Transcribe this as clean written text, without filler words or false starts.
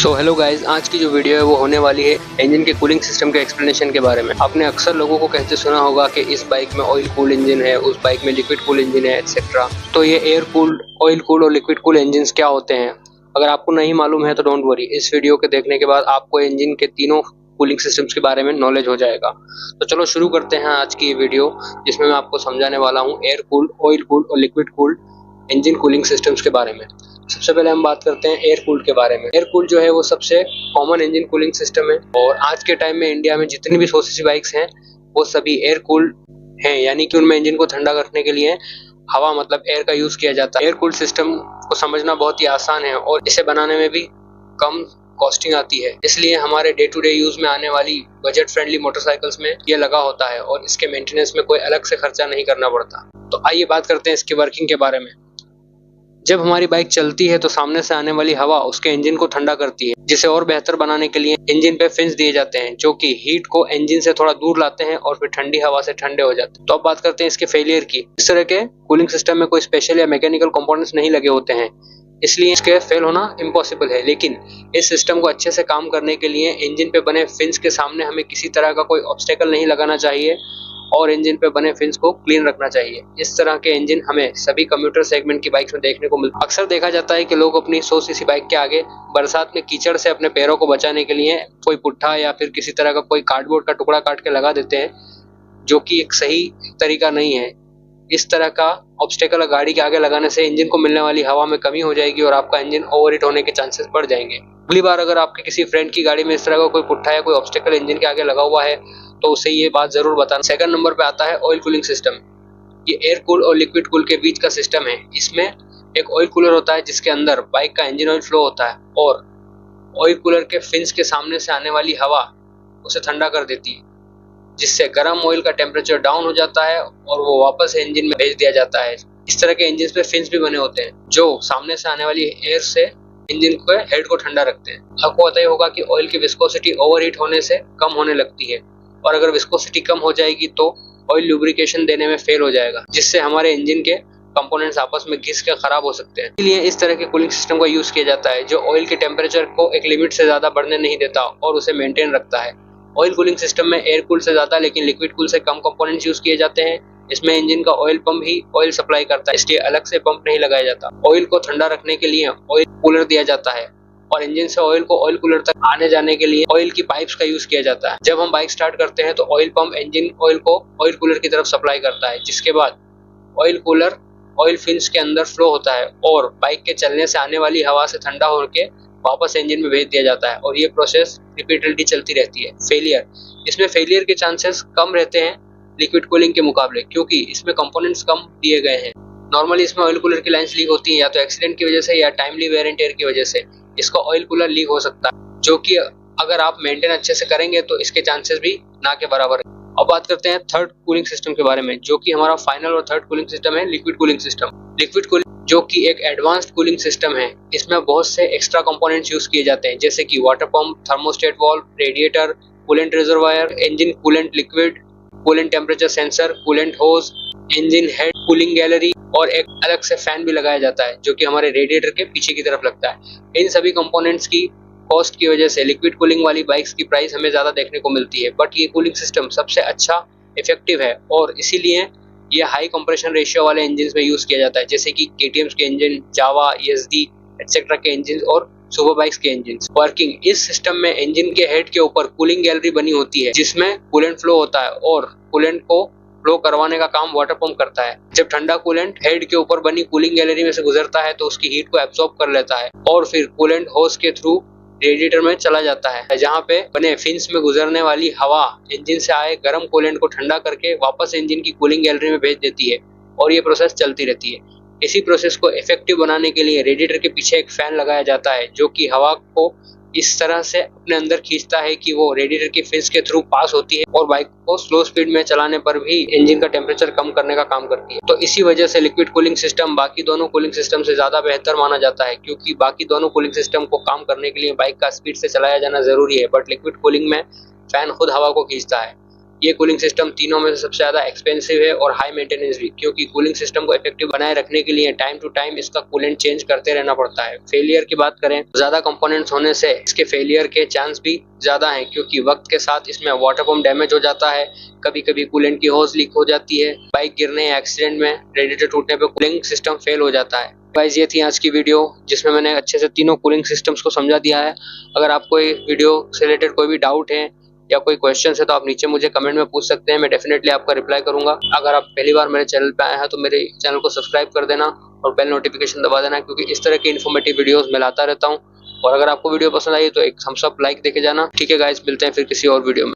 So hello guys, आज की जो वीडियो है वो होने वाली है इंजन के कूलिंग सिस्टम के एक्सप्लेनेशन के बारे में। आपने अक्सर लोगों को कहते सुना होगा कि इस बाइक में ऑयल कूल इंजन है, उस बाइक में लिक्विड कूल इंजन है, एक्सेट्रा। तो ये एयर कूल्ड, ऑयल कूल्ड और लिक्विड कूल इंजन क्या होते हैं, अगर आपको नहीं मालूम है तो डोंट वरी, इस वीडियो के देखने के बाद आपको इंजन के तीनों कूलिंग सिस्टम्स के बारे में नॉलेज हो जाएगा। तो चलो शुरू करते हैं आज की ये वीडियो, जिसमें मैं आपको समझाने वाला हूँ एयर कूल्ड, ऑयल कूल्ड और liquid cooled engine cooling systems के बारे में। सबसे पहले हम बात करते हैं एयर कूल्ड के बारे में। एयर कूल्ड जो है वो सबसे कॉमन इंजन कूलिंग सिस्टम है और आज के टाइम में इंडिया में जितनी भी 100 सीसी बाइक्स हैं वो सभी एयर कूल्ड हैं, यानी कि उनमें इंजन को ठंडा रखने के लिए हवा मतलब एयर का यूज किया जाता है। एयर कूल्ड सिस्टम को समझना बहुत ही आसान है और इसे बनाने में भी कम कॉस्टिंग आती है, इसलिए हमारे डे टू डे यूज में आने वाली बजट फ्रेंडली मोटरसाइकिल्स में ये लगा होता है और इसके मेंटेनेंस में कोई अलग से खर्चा नहीं करना पड़ता। तो आइए बात करते हैं इसकी वर्किंग के बारे में। जब हमारी बाइक चलती है तो सामने से आने वाली हवा उसके इंजन को ठंडा करती है, जिसे और बेहतर बनाने के लिए इंजन पे फिन्स दिए जाते हैं जो कि हीट को इंजन से थोड़ा दूर लाते हैं और फिर ठंडी हवा से ठंडे हो जाते हैं। तो अब बात करते हैं इसके फेलियर की। इस तरह के कूलिंग सिस्टम में कोई स्पेशल या मैकेनिकल कंपोनेंट्स नहीं लगे होते हैं, इसलिए इसके फेल होना इम्पॉसिबल है। लेकिन इस सिस्टम को अच्छे से काम करने के लिए इंजन पे बने फिन्स के सामने हमें किसी तरह का कोई ऑब्स्टेकल नहीं लगाना चाहिए और इंजन पे बने फिन्स को क्लीन रखना चाहिए। इस तरह के इंजन हमें सभी कम्यूटर सेगमेंट की बाइक्स में देखने को मिलता है। अक्सर देखा जाता है कि लोग अपनी 100 सीसी बाइक के आगे बरसात में कीचड़ से अपने पैरों को बचाने के लिए कोई पुट्ठा या फिर किसी तरह का कोई कार्डबोर्ड का टुकड़ा काट के लगा देते हैं, जो कि एक सही तरीका नहीं है। इस तरह का ऑब्स्टेकल गाड़ी के आगे लगाने से इंजन को मिलने वाली हवा में कमी हो जाएगी और आपका इंजन ओवरहीट होने के चांसेस बढ़ जाएंगे। अगली बार अगर आपके किसी फ्रेंड की गाड़ी में इस तरह का कोई पुट्ठा या कोई ऑब्स्टेकल इंजन के आगे लगा हुआ है तो उसे ये बात जरूर बताना। सेकंड नंबर पे आता है ऑयल कूलिंग सिस्टम। ये एयर कूल और लिक्विड कूल के बीच का सिस्टम है। इसमें एक ऑयल कूलर होता है जिसके अंदर बाइक का इंजन ऑयल फ्लो होता है और ऑयल कूलर के फिन्स के सामने से आने वाली हवा उसे ठंडा कर देती है, जिससे गर्म ऑयल का टेम्परेचर डाउन हो जाता है और वो वापस इंजन में भेज दिया जाता है। इस तरह के इंजन पे फिन्स भी बने होते हैं जो सामने से आने वाली एयर से इंजन के हेड को ठंडा रखते हैं। आपको पता ही होगा कि ऑयल की विस्कोसिटी ओवरहीट होने से कम होने लगती है और अगर विस्कोसिटी कम हो जाएगी तो ऑयल लुब्रिकेशन देने में फेल हो जाएगा, जिससे हमारे इंजन के कंपोनेंट्स आपस में घिस के खराब हो सकते हैं। इसलिए इस तरह के कूलिंग सिस्टम का यूज किया जाता है जो ऑयल के टेम्परेचर को एक लिमिट से ज्यादा बढ़ने नहीं देता और उसे मेंटेन रखता है। ऑयल कूलिंग सिस्टम में एयर कूल से ज्यादा लेकिन लिक्विड कूल से कम कंपोनेंट्स यूज किए जाते हैं। इसमें इंजन का ऑयल पंप ही ऑयल सप्लाई करता है, इसलिए अलग से पंप नहीं लगाया जाता। ऑयल को ठंडा रखने के लिए ऑयल कूलर दिया जाता है और इंजन से ऑयल को ऑयल कूलर तक आने जाने के लिए ऑयल की पाइप्स का यूज किया जाता है। जब हम बाइक स्टार्ट करते हैं तो ऑयल पंप इंजन ऑयल को ऑयल कूलर की तरफ सप्लाई करता है, जिसके बाद ऑयल कूलर ऑयल फिन्स के अंदर फ्लो होता है और बाइक के चलने से आने वाली हवा से ठंडा होकर वापस इंजन में भेज दिया जाता है और ये प्रोसेस रिपीटेडली चलती रहती है। फेलियर, इसमें फेलियर के चांसेस कम रहते हैं लिक्विड कूलिंग के मुकाबले, क्योंकि इसमें कंपोनेंट्स कम दिए गए हैं। नॉर्मली इसमें ऑयल कूलर की लाइंस लीक होती है या तो एक्सीडेंट की वजह से या टाइमली वेयर एंड टेयर की वजह से इसका ऑयल कूलर लीक हो सकता है, जो कि अगर आप मेंटेन अच्छे से करेंगे तो इसके चांसेस भी ना के बराबर है। अब बात करते हैं थर्ड कूलिंग सिस्टम के बारे में, जो कि हमारा फाइनल और थर्ड कूलिंग सिस्टम है liquid cooling system. Liquid cooling जो कि एक एडवांस्ड कूलिंग सिस्टम है, इसमें बहुत से एक्स्ट्रा कंपोनेंट्स यूज किए जाते हैं जैसे कि water pump, thermostat valve, radiator, coolant reservoir, engine coolant liquid, coolant temperature sensor, coolant hose, engine head cooling gallery और एक अलग से फैन भी लगाया जाता है जो कि हमारे रेडिएटर के पीछे की तरफ लगता है। इन सभी कंपोनेंट्स की कॉस्ट की वजह से लिक्विड कूलिंग वाली बाइक्स की प्राइस हमें ज्यादा देखने को मिलती है, बट ये कूलिंग सिस्टम सबसे अच्छा इफेक्टिव है और इसीलिए ये हाई कंप्रेशन रेशियो वाले इंजन में यूज किया जाता है, जैसे कि केटीएम के इंजन, जावा, ईएसडी एक्सेट्रा के इंजन और सुपर बाइक्स के इंजन। वर्किंग, इस सिस्टम में इंजन के हेड के ऊपर कूलिंग गैलरी बनी होती है जिसमें कूलेंट फ्लो होता है और कूलेंट को फ्लो करवाने का काम वाटर पंप करता है। जब ठंडा कूलेंट हेड के ऊपर बनी कूलिंग गैलरी में से गुजरता है तो उसकी हीट को एब्सॉर्ब कर लेता है और फिर कूलेंट होज के थ्रू रेडिएटर में चला जाता है, जहाँ पे बने फिन्स में गुजरने वाली हवा इंजन से आए गर्म कूलेंट को ठंडा करके वापस इंजन की कूलिंग गैलरी में भेज देती है और ये प्रोसेस चलती रहती है। इसी प्रोसेस को इफेक्टिव बनाने के लिए रेडिएटर के पीछे एक फैन लगाया जाता है जो कि हवा को इस तरह से अपने अंदर खींचता है कि वो रेडिएटर की फिन्स के थ्रू पास होती है और बाइक को स्लो स्पीड में चलाने पर भी इंजन का टेम्परेचर कम करने का काम करती है। तो इसी वजह से लिक्विड कूलिंग सिस्टम बाकी दोनों कूलिंग सिस्टम से ज्यादा बेहतर माना जाता है, क्योंकि बाकी दोनों कूलिंग सिस्टम को काम करने के लिए बाइक का स्पीड से चलाया जाना जरूरी है, बट लिक्विड कूलिंग में फैन खुद हवा को खींचता है ये कूलिंग सिस्टम तीनों में से सबसे ज़्यादा एक्सपेंसिव है और हाई मेंटेनेंस भी, क्योंकि कूलिंग सिस्टम को इफेक्टिव बनाए रखने के लिए टाइम टू टाइम इसका कूलेंट चेंज करते रहना पड़ता है। फेलियर की बात करें, ज़्यादा कंपोनेंट्स होने से इसके फेलियर के चांस भी ज़्यादा हैं, क्योंकि वक्त के साथ इसमें वाटर पम्प डैमेज हो जाता है, कभी कभी कूलेंट की होज लीक हो जाती है, बाइक गिरने या एक्सीडेंट में रेडिएटर टूटने पर कूलिंग सिस्टम फेल हो जाता है। गाइस, ये थी आज की वीडियो जिसमें मैंने अच्छे से तीनों कूलिंग सिस्टम्स को समझा दिया है। अगर आपको ये वीडियो से रिलेटेड कोई भी डाउट है या कोई क्वेश्चन है तो आप नीचे मुझे कमेंट में पूछ सकते हैं, मैं डेफिनेटली आपका रिप्लाई करूंगा। अगर आप पहली बार मेरे चैनल पे आए हैं तो मेरे चैनल को सब्सक्राइब कर देना और बेल नोटिफिकेशन दबा देना, क्योंकि इस तरह की इन्फॉर्मेटिव वीडियोस मैं लाता रहता हूँ। और अगर आपको वीडियो पसंद आई तो एक थम्स अप लाइक देके जाना। ठीक है गाइस, मिलते हैं फिर किसी और वीडियो में।